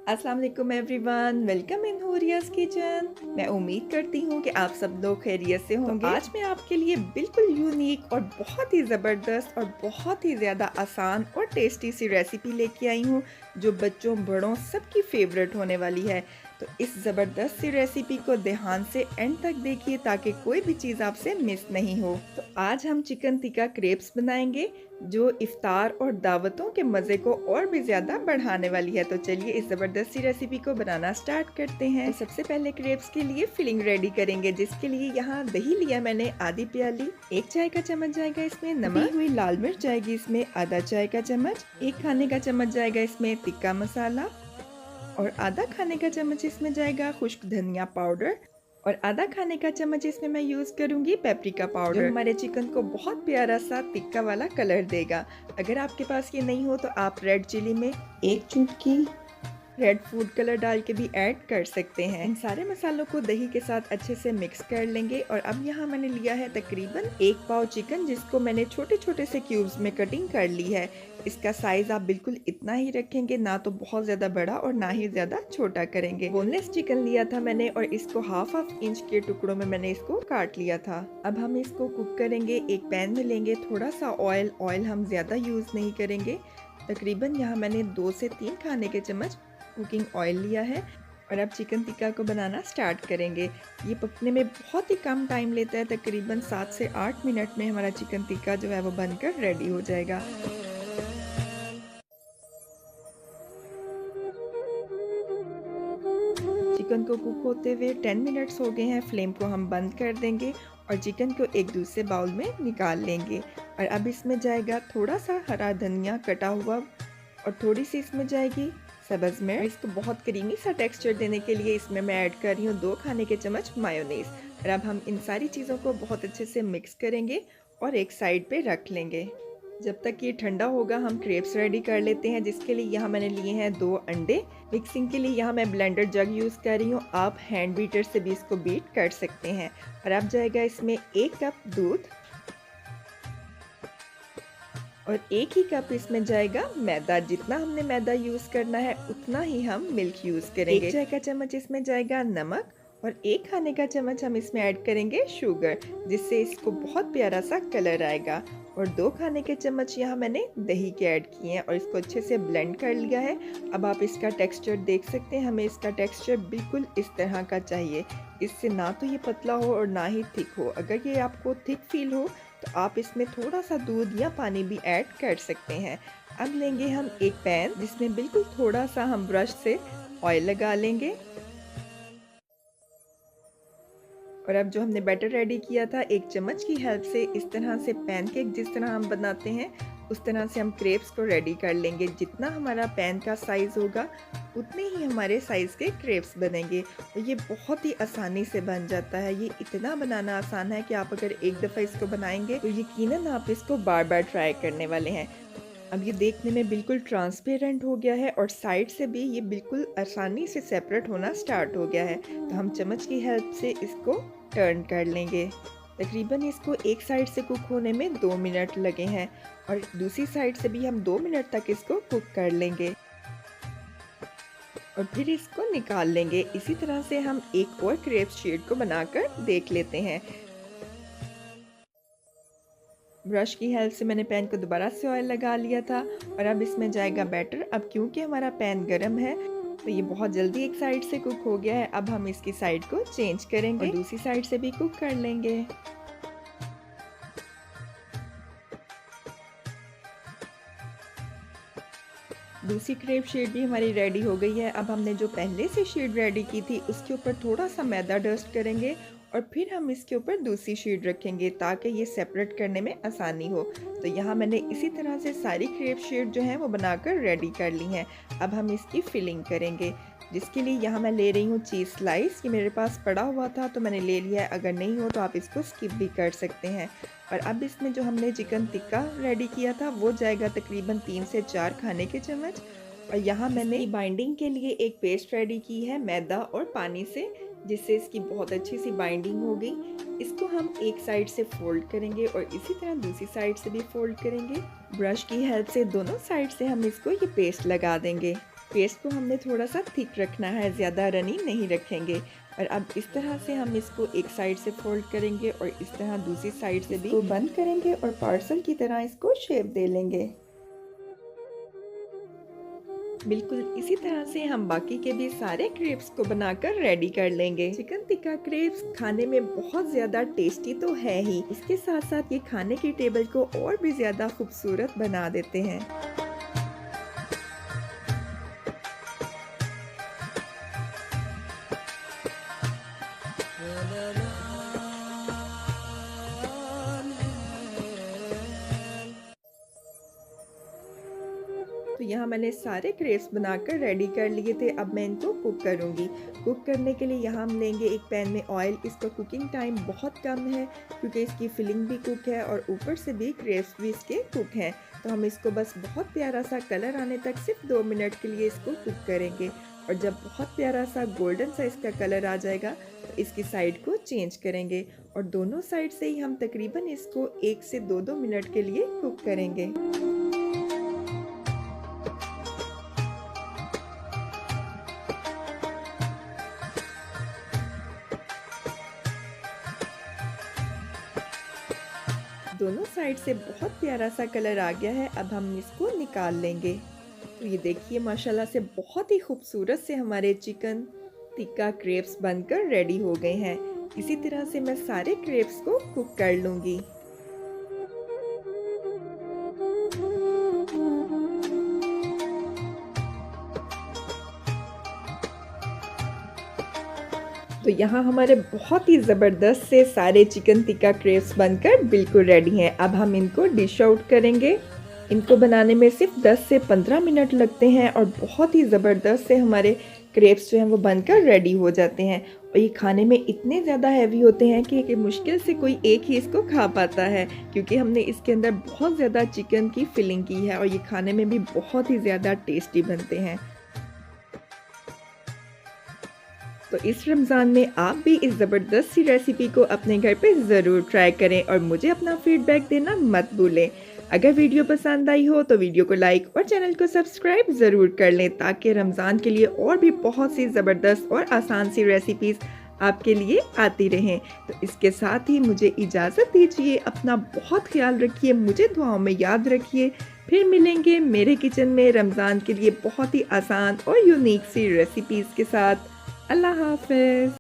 अस्सलाम वालेकुम everyone, welcome in हुरियास kitchen. मैं उम्मीद करती हूँ कि आप सब लोग खैरियत से होंगे। आज मैं आपके लिए बिल्कुल यूनिक और बहुत ही ज़बरदस्त और बहुत ही ज़्यादा आसान और टेस्टी सी रेसिपी लेके आई हूँ जो बच्चों बड़ों सबकी फेवरेट होने वाली है। तो इस ज़बरदस्त सी रेसिपी को ध्यान से एंड तक देखिए ताकि कोई भी चीज़ आपसे मिस नहीं हो। तो आज हम चिकन टिक्का क्रेप्स बनाएंगे जो इफ्तार और दावतों के मज़े को और भी ज़्यादा बढ़ाने वाली है। तो चलिए इस ज़बरदस्त सी रेसिपी को बनाना स्टार्ट करते हैं। तो सबसे पहले क्रेप्स के लिए फिलिंग रेडी करेंगे, जिसके लिए यहाँ दही लिया मैंने आधी प्याली, 1 चाय का चम्मच जाएगा इसमें नमक, हुई लाल मिर्च जाएगी इसमें आधा चाय का चम्मच, 1 खाने का चम्मच जाएगा इसमें टिक्का मसाला और आधा खाने का चम्मच इसमें जाएगा खुश्क धनिया पाउडर और आधा खाने का चम्मच इसमें मैं यूज़ करूंगी पेपरिका पाउडर, जो हमारे चिकन को बहुत प्यारा सा तिक्का वाला कलर देगा। अगर आपके पास ये नहीं हो तो आप रेड चिली में 1 चुटकी रेड फूड कलर डाल के भी ऐड कर सकते हैं। इन सारे मसालों को दही के साथ अच्छे से मिक्स कर लेंगे और अब यहाँ मैंने लिया है तकरीबन 1 पाव चिकन, जिसको मैंने छोटे छोटे से क्यूब्स में कटिंग कर ली है। इसका साइज आप बिल्कुल इतना ही रखेंगे, ना तो बहुत ज़्यादा बड़ा और ना ही ज़्यादा छोटा करेंगे। बोनलेस चिकन लिया था मैंने और इसको हाफ इंच के टुकड़ों में मैंने इसको काट लिया था। अब हम इसको कुक करेंगे। एक पैन में लेंगे थोड़ा सा ऑयल हम ज़्यादा यूज़ नहीं करेंगे। तकरीबन यहाँ मैंने 2 से 3 खाने के चम्मच कुकिंग ऑयल लिया है और अब चिकन टिक्का को बनाना स्टार्ट करेंगे। ये पकने में बहुत ही कम टाइम लेता है, तकरीबन 7 से 8 मिनट में हमारा चिकन टिक्का जो है वो बनकर रेडी हो जाएगा। चिकन को कुक होते हुए 10 मिनट्स हो गए हैं। फ्लेम को हम बंद कर देंगे और चिकन को एक दूसरे बाउल में निकाल लेंगे और अब इसमें जाएगा थोड़ा सा हरा धनिया कटा हुआ और थोड़ी सी इसमें जाएगी सब्ज़ मिर्च। इसको बहुत क्रीमी सा टेक्सचर देने के लिए इसमें मैं ऐड कर रही हूँ 2 खाने के चम्मच मायोनीज़। और अब हम इन सारी चीज़ों को बहुत अच्छे से मिक्स करेंगे और एक साइड पे रख लेंगे। जब तक ये ठंडा होगा हम क्रेप्स रेडी कर लेते हैं, जिसके लिए यहाँ मैंने लिए हैं 2 अंडे। मिक्सिंग के लिए यहाँ मैं ब्लेंडर जग यूज़ कर रही हूँ, आप हैंड बीटर से भी इसको बीट कर सकते हैं। और अब जाएगा इसमें 1 कप दूध और 1 ही कप इसमें जाएगा मैदा। जितना हमने मैदा यूज़ करना है उतना ही हम मिल्क यूज़ करेंगे। 1 चाय का चम्मच इसमें जाएगा नमक और 1 खाने का चम्मच हम इसमें ऐड करेंगे शुगर, जिससे इसको बहुत प्यारा सा कलर आएगा। और 2 खाने के चम्मच यहाँ मैंने दही के ऐड किए हैं और इसको अच्छे से ब्लेंड कर लिया है। अब आप इसका टेक्सचर देख सकते हैं, हमें इसका टेक्सचर बिल्कुल इस तरह का चाहिए। इससे ना तो ये पतला हो और ना ही थिक हो। अगर ये आपको थिक फील हो तो आप इसमें थोड़ा सा दूध या पानी भी ऐड कर सकते हैं। अब लेंगे हम एक पैन, जिसमें बिल्कुल थोड़ा सा हम ब्रश से ऑयल लगा लेंगे और अब जो हमने बैटर रेडी किया था 1 चम्मच की हेल्प से इस तरह से पैनकेक जिस तरह हम बनाते हैं उस तरह से हम क्रेप्स को रेडी कर लेंगे। जितना हमारा पैन का साइज़ होगा उतने ही हमारे साइज़ के क्रेप्स बनेंगे और ये बहुत ही आसानी से बन जाता है। ये इतना बनाना आसान है कि आप अगर एक दफ़ा इसको बनाएंगे तो यकीनन आप इसको बार बार ट्राई करने वाले हैं। अब ये देखने में बिल्कुल ट्रांसपेरेंट हो गया है और साइड से भी ये बिल्कुल आसानी से सेपरेट होना स्टार्ट हो गया है। तो हम चम्मच की हेल्प से इसको टर्न कर लेंगे। तकरीबन इसको एक साइड से कुक होने में 2 मिनट लगे हैं और दूसरी साइड से भी हम 2 मिनट तक इसको कुक कर लेंगे और फिर इसको निकाल लेंगे। इसी तरह से हम एक और क्रेप शीट को बनाकर देख लेते हैं। ब्रश की हेल्प से मैंने पैन को दोबारा से ऑयल लगा लिया था और अब इसमें जाएगा बैटर। अब क्योंकि हमारा पैन गर्म है तो ये बहुत जल्दी एक साइड से कुक हो गया है। अब हम इसकी साइड को चेंज करेंगे और दूसरी साइड से भी कुक कर लेंगे। दूसरी क्रेप शीट भी हमारी रेडी हो गई है। अब हमने जो पहले से शीट रेडी की थी उसके ऊपर थोड़ा सा मैदा डस्ट करेंगे और फिर हम इसके ऊपर दूसरी शीट रखेंगे ताकि ये सेपरेट करने में आसानी हो। तो यहाँ मैंने इसी तरह से सारी क्रेप शीट जो है वो बनाकर रेडी कर ली हैं। अब हम इसकी फिलिंग करेंगे, जिसके लिए यहाँ मैं ले रही हूँ चीज़ स्लाइस। ये मेरे पास पड़ा हुआ था तो मैंने ले लिया है, अगर नहीं हो तो आप इसको स्किप भी कर सकते हैं। और अब इसमें जो हमने चिकन टिक्का रेडी किया था वो जाएगा तकरीबन 3 से 4 खाने के चम्मच। और यहाँ मैंने बाइंडिंग के लिए एक पेस्ट रेडी की है मैदा और पानी से, जिससे इसकी बहुत अच्छी सी बाइंडिंग हो गई। इसको हम एक साइड से फोल्ड करेंगे और इसी तरह दूसरी साइड से भी फोल्ड करेंगे। ब्रश की हेल्प से दोनों साइड से हम इसको ये पेस्ट लगा देंगे। पेस्ट को हमने थोड़ा सा थिक रखना है, ज़्यादा रनी नहीं रखेंगे। और अब इस तरह से हम इसको एक साइड से फोल्ड करेंगे और इस तरह दूसरी साइड से भी बंद करेंगे और पार्सल की तरह इसको शेप दे लेंगे। बिल्कुल इसी तरह से हम बाकी के भी सारे क्रेप्स को बनाकर रेडी कर लेंगे। चिकन टिक्का क्रेप्स खाने में बहुत ज़्यादा टेस्टी तो है ही, इसके साथ साथ ये खाने की टेबल को और भी ज़्यादा खूबसूरत बना देते हैं। तो यहाँ मैंने सारे क्रेप्स बनाकर रेडी कर लिए थे। अब मैं इनको कुक करूँगी। कुक करने के लिए यहाँ हम लेंगे एक पैन में ऑयल। इसका कुकिंग टाइम बहुत कम है क्योंकि इसकी फिलिंग भी कुक है और ऊपर से भी क्रेप्स भी इसके कुक हैं। तो हम इसको बस बहुत प्यारा सा कलर आने तक सिर्फ 2 मिनट के लिए इसको कुक करेंगे। और जब बहुत प्यारा सा गोल्डन सा इसका कलर आ जाएगा तो इसकी साइड को चेंज करेंगे और दोनों साइड से ही हम तकरीबन इसको 1 से 2 मिनट के लिए कुक करेंगे। दोनों साइड से बहुत प्यारा सा कलर आ गया है। अब हम इसको निकाल लेंगे। तो ये देखिए माशाल्लाह से बहुत ही खूबसूरत से हमारे चिकन टिक्का क्रेप्स बनकर रेडी हो गए हैं। इसी तरह से मैं सारे क्रेप्स को कुक कर लूँगी। तो यहाँ हमारे बहुत ही ज़बरदस्त से सारे चिकन टिक्का क्रेप्स बनकर बिल्कुल रेडी हैं। अब हम इनको डिश आउट करेंगे। इनको बनाने में सिर्फ 10 से 15 मिनट लगते हैं और बहुत ही ज़बरदस्त से हमारे क्रेप्स जो हैं वो बनकर रेडी हो जाते हैं। और ये खाने में इतने ज़्यादा हैवी होते हैं कि मुश्किल से कोई एक ही इसको खा पाता है क्योंकि हमने इसके अंदर बहुत ज़्यादा चिकन की फिलिंग की है और ये खाने में भी बहुत ही ज़्यादा टेस्टी बनते हैं। तो इस रमज़ान में आप भी इस ज़बरदस्त सी रेसिपी को अपने घर पे ज़रूर ट्राई करें और मुझे अपना फीडबैक देना मत भूलें। अगर वीडियो पसंद आई हो तो वीडियो को लाइक और चैनल को सब्सक्राइब ज़रूर कर लें ताकि रमज़ान के लिए और भी बहुत सी ज़बरदस्त और आसान सी रेसिपीज़ आपके लिए आती रहें। तो इसके साथ ही मुझे इजाज़त दीजिए। अपना बहुत ख्याल रखिए, मुझे दुआओं में याद रखिए। फिर मिलेंगे मेरे किचन में रमज़ान के लिए बहुत ही आसान और यूनिक सी रेसिपीज़ के साथ। अल्लाह हाफ़िज़।